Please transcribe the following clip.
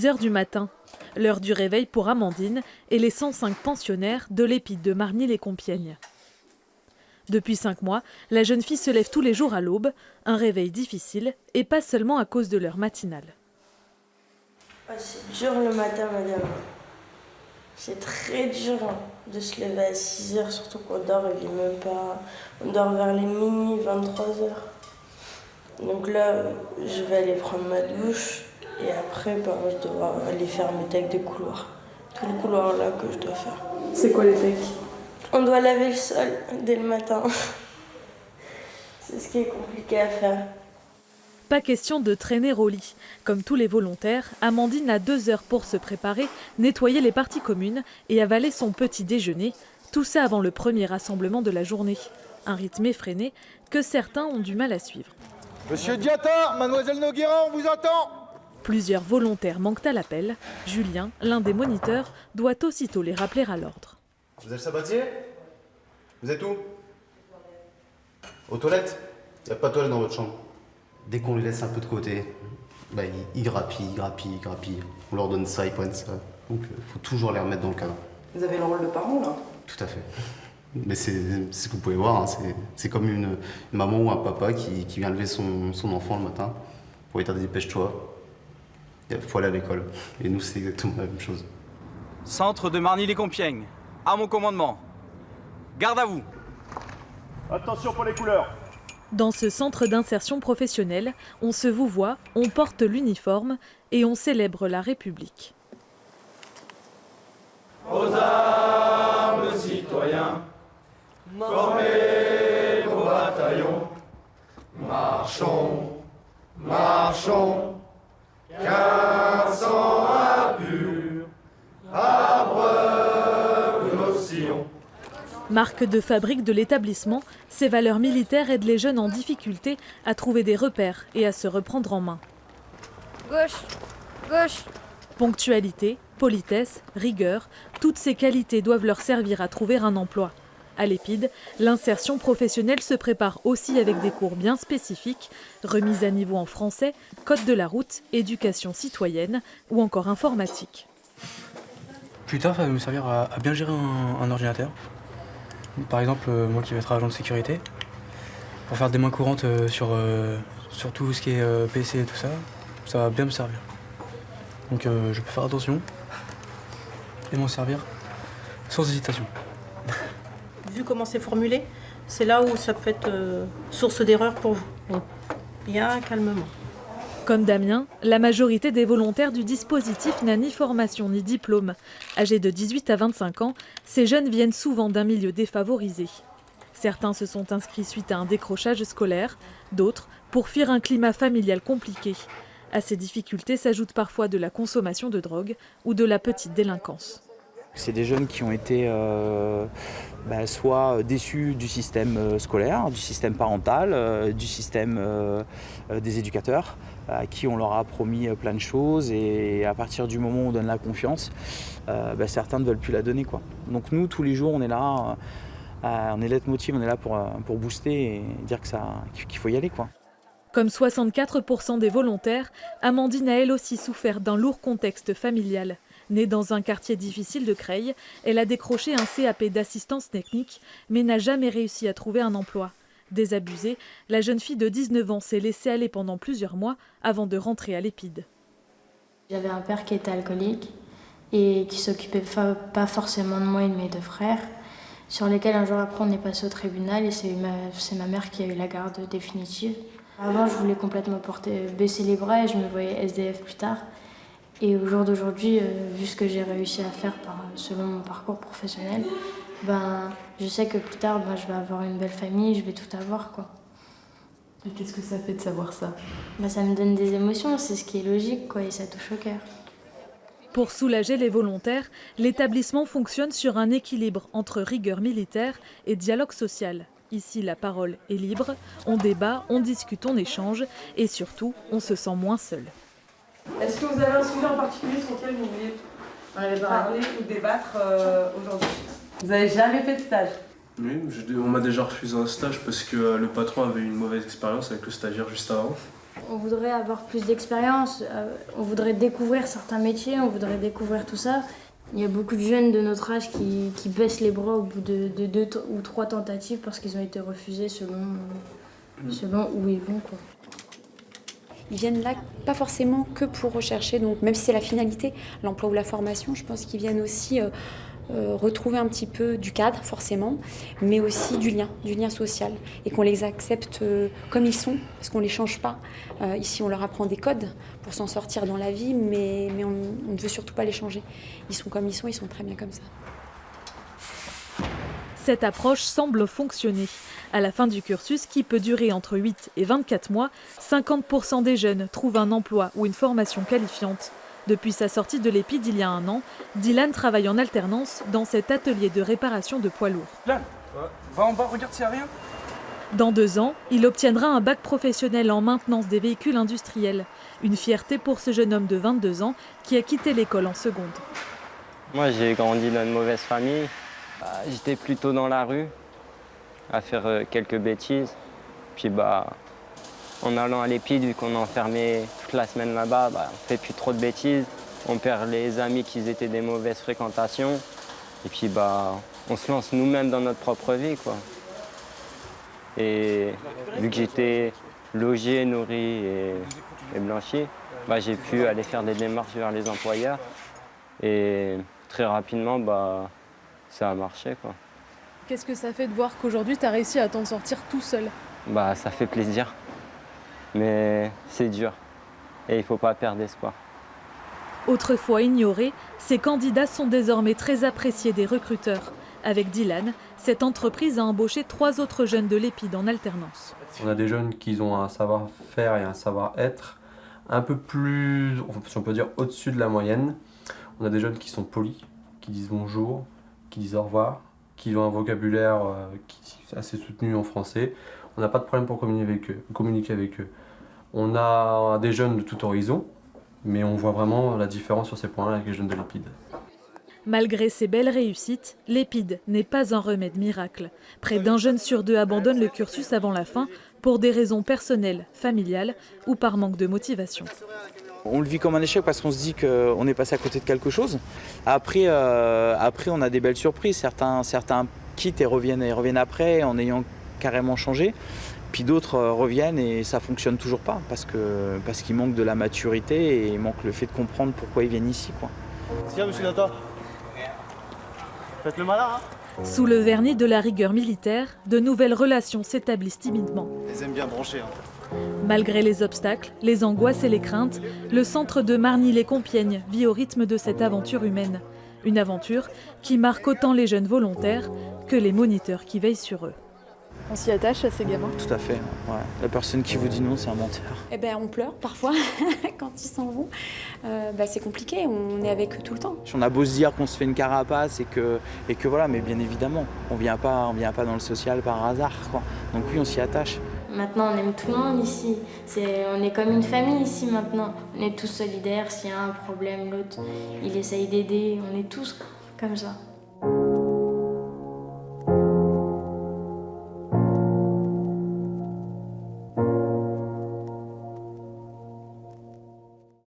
6 h du matin, l'heure du réveil pour Amandine et les 105 pensionnaires de l'Épide de Margny-les-Compiègnes. Depuis 5 mois, la jeune fille se lève tous les jours à l'aube, un réveil difficile et pas seulement à cause de l'heure matinale. C'est dur le matin, madame. C'est très dur de se lever à 6 h, surtout qu'on dort, il est même pas... On dort vers les minuit, 23 h. Donc là, je vais aller prendre ma douche et après, je dois aller faire mes techs de couloir. Tout le couloir là que je dois faire. C'est quoi les techs? On doit laver le sol dès le matin. C'est ce qui est compliqué à faire. Pas question de traîner au lit. Comme tous les volontaires, Amandine a 2 heures pour se préparer, nettoyer les parties communes et avaler son petit déjeuner. Tout ça avant le premier rassemblement de la journée. Un rythme effréné que certains ont du mal à suivre. Monsieur Diatta, mademoiselle Noguera, on vous attend! Plusieurs volontaires manquent à l'appel. Julien, l'un des moniteurs, doit aussitôt les rappeler à l'ordre. Vous avez le sabatier? Vous êtes où? Aux toilettes? Il n'y a pas de toilette dans votre chambre. Dès qu'on les laisse un peu de côté, ils grappillent. On leur donne ça, ils prennent ça. Donc il faut toujours les remettre dans le cadre. Vous avez le rôle de parent là? Tout à fait. Mais c'est ce que vous pouvez voir, hein. C'est comme une maman ou un papa qui vient lever son enfant le matin pour lui dire dépêche-toi, il faut aller à l'école. Et nous, c'est exactement la même chose. Centre de Margny-les-Compiègnes, à mon commandement. Garde à vous. Attention pour les couleurs. Dans ce centre d'insertion professionnelle, on se vouvoie, on porte l'uniforme et on célèbre la République. Aux armes, citoyens, formez vos bataillons. Marchons, marchons, qu'un sang impur abreuve nos sillons. Marque de fabrique de l'établissement, ces valeurs militaires aident les jeunes en difficulté à trouver des repères et à se reprendre en main. Gauche, gauche. Ponctualité, politesse, rigueur, toutes ces qualités doivent leur servir à trouver un emploi. À l'Épide, l'insertion professionnelle se prépare aussi avec des cours bien spécifiques, remise à niveau en français, code de la route, éducation citoyenne ou encore informatique. Plus tard, ça va me servir à bien gérer un ordinateur. Par exemple, moi qui vais être agent de sécurité, pour faire des mains courantes sur tout ce qui est PC et tout ça, ça va bien me servir. Donc je peux faire attention et m'en servir sans hésitation. Vu comment c'est formulé, c'est là où ça peut être source d'erreur pour vous. Bien calmement. Comme Damien, la majorité des volontaires du dispositif n'a ni formation ni diplôme. Âgés de 18 à 25 ans, ces jeunes viennent souvent d'un milieu défavorisé. Certains se sont inscrits suite à un décrochage scolaire, d'autres pour fuir un climat familial compliqué. À ces difficultés s'ajoute parfois de la consommation de drogue ou de la petite délinquance. C'est des jeunes qui ont été soit déçus du système scolaire, du système parental, du système des éducateurs, à qui on leur a promis plein de choses et à partir du moment où on donne la confiance, certains ne veulent plus la donner, quoi. Donc nous, tous les jours, on est là, on est leitmotiv, on est là pour booster et dire qu'il faut y aller, quoi. Comme 64% des volontaires, Amandine a elle aussi souffert d'un lourd contexte familial. Née dans un quartier difficile de Creil, elle a décroché un CAP d'assistance technique, mais n'a jamais réussi à trouver un emploi. Désabusée, la jeune fille de 19 ans s'est laissée aller pendant plusieurs mois avant de rentrer à l'Épide. J'avais un père qui était alcoolique et qui s'occupait pas forcément de moi et de mes 2 frères, sur lesquels un jour après on est passé au tribunal et c'est ma mère qui a eu la garde définitive. Avant, je voulais complètement baisser les bras et je me voyais SDF plus tard. Et au jour d'aujourd'hui, vu ce que j'ai réussi à faire selon mon parcours professionnel, je sais que plus tard, je vais avoir une belle famille, je vais tout avoir, quoi. Et qu'est-ce que ça fait de savoir ça? Ça me donne des émotions, c'est ce qui est logique, quoi, et ça touche au cœur. Pour soulager les volontaires, l'établissement fonctionne sur un équilibre entre rigueur militaire et dialogue social. Ici, la parole est libre, on débat, on discute, on échange et surtout, on se sent moins seul. Est-ce que vous avez un sujet en particulier sur lequel vous voulez parler ou débattre aujourd'hui? Vous n'avez jamais fait de stage? Oui, on m'a déjà refusé un stage parce que le patron avait eu une mauvaise expérience avec le stagiaire juste avant. On voudrait avoir plus d'expérience, on voudrait découvrir certains métiers, on voudrait découvrir tout ça. Il y a beaucoup de jeunes de notre âge qui baissent les bras au bout de 2 ou 3 tentatives parce qu'ils ont été refusés selon où ils vont, quoi. Ils viennent là pas forcément que pour rechercher, donc même si c'est la finalité, l'emploi ou la formation, je pense qu'ils viennent aussi retrouver un petit peu du cadre forcément, mais aussi du lien social, et qu'on les accepte comme ils sont, parce qu'on ne les change pas. Ici on leur apprend des codes pour s'en sortir dans la vie, mais on ne veut surtout pas les changer. Ils sont comme ils sont très bien comme ça. Cette approche semble fonctionner. À la fin du cursus, qui peut durer entre 8 et 24 mois, 50% des jeunes trouvent un emploi ou une formation qualifiante. Depuis sa sortie de l'EPID il y a 1 an, Dylan travaille en alternance dans cet atelier de réparation de poids lourds. Dylan, va en bas, regarde s'il n'y a rien. Dans 2 ans, il obtiendra un bac professionnel en maintenance des véhicules industriels. Une fierté pour ce jeune homme de 22 ans qui a quitté l'école en seconde. Moi, j'ai grandi dans une mauvaise famille. J'étais plutôt dans la rue, à faire quelques bêtises. Puis en allant à l'EPID, vu qu'on est enfermé toute la semaine là-bas, on ne fait plus trop de bêtises. On perd les amis qui étaient des mauvaises fréquentations. Et puis on se lance nous-mêmes dans notre propre vie, quoi. Et vu que j'étais logé, nourri et blanchi, j'ai pu aller faire des démarches vers les employeurs. Et très rapidement, ça a marché, quoi. Qu'est-ce que ça fait de voir qu'aujourd'hui tu as réussi à t'en sortir tout seul? Ça fait plaisir, mais c'est dur et il ne faut pas perdre espoir. Autrefois ignorés, ces candidats sont désormais très appréciés des recruteurs. Avec Dylan, cette entreprise a embauché 3 autres jeunes de l'EPID en alternance. On a des jeunes qui ont un savoir-faire et un savoir-être un peu plus, si on peut dire, au-dessus de la moyenne. On a des jeunes qui sont polis, qui disent bonjour, qui disent au revoir, qui ont un vocabulaire qui est assez soutenu en français. On n'a pas de problème pour communiquer avec eux. On a des jeunes de tout horizon, mais on voit vraiment la différence sur ces points-là avec les jeunes de l'EPID. Malgré ces belles réussites, l'EPID n'est pas un remède miracle. Près d'1 jeune sur 2 abandonne le cursus avant la fin pour des raisons personnelles, familiales ou par manque de motivation. On le vit comme un échec parce qu'on se dit qu'on est passé à côté de quelque chose. Après on a des belles surprises. Certains quittent et reviennent après en ayant carrément changé. Puis d'autres reviennent et ça ne fonctionne toujours pas parce qu'il manque de la maturité et il manque le fait de comprendre pourquoi ils viennent ici, quoi. Tiens, monsieur Nata. Faites le malin, hein. Sous le vernis de la rigueur militaire, de nouvelles relations s'établissent timidement. Ils aiment bien brancher, hein. Malgré les obstacles, les angoisses et les craintes, le centre de Marny-les-Compiègnes vit au rythme de cette aventure humaine. Une aventure qui marque autant les jeunes volontaires que les moniteurs qui veillent sur eux. On s'y attache à ces gamins? Tout à fait, ouais. La personne qui vous dit non, c'est un menteur. On pleure parfois quand ils s'en vont. C'est compliqué, on est avec eux tout le temps. On a beau se dire qu'on se fait une carapace et que voilà, mais bien évidemment, on vient pas dans le social par hasard, quoi. Donc oui, on s'y attache. Maintenant, on aime tout le monde ici. On est comme une famille ici maintenant. On est tous solidaires. S'il y a un problème, l'autre, il essaye d'aider. On est tous comme ça.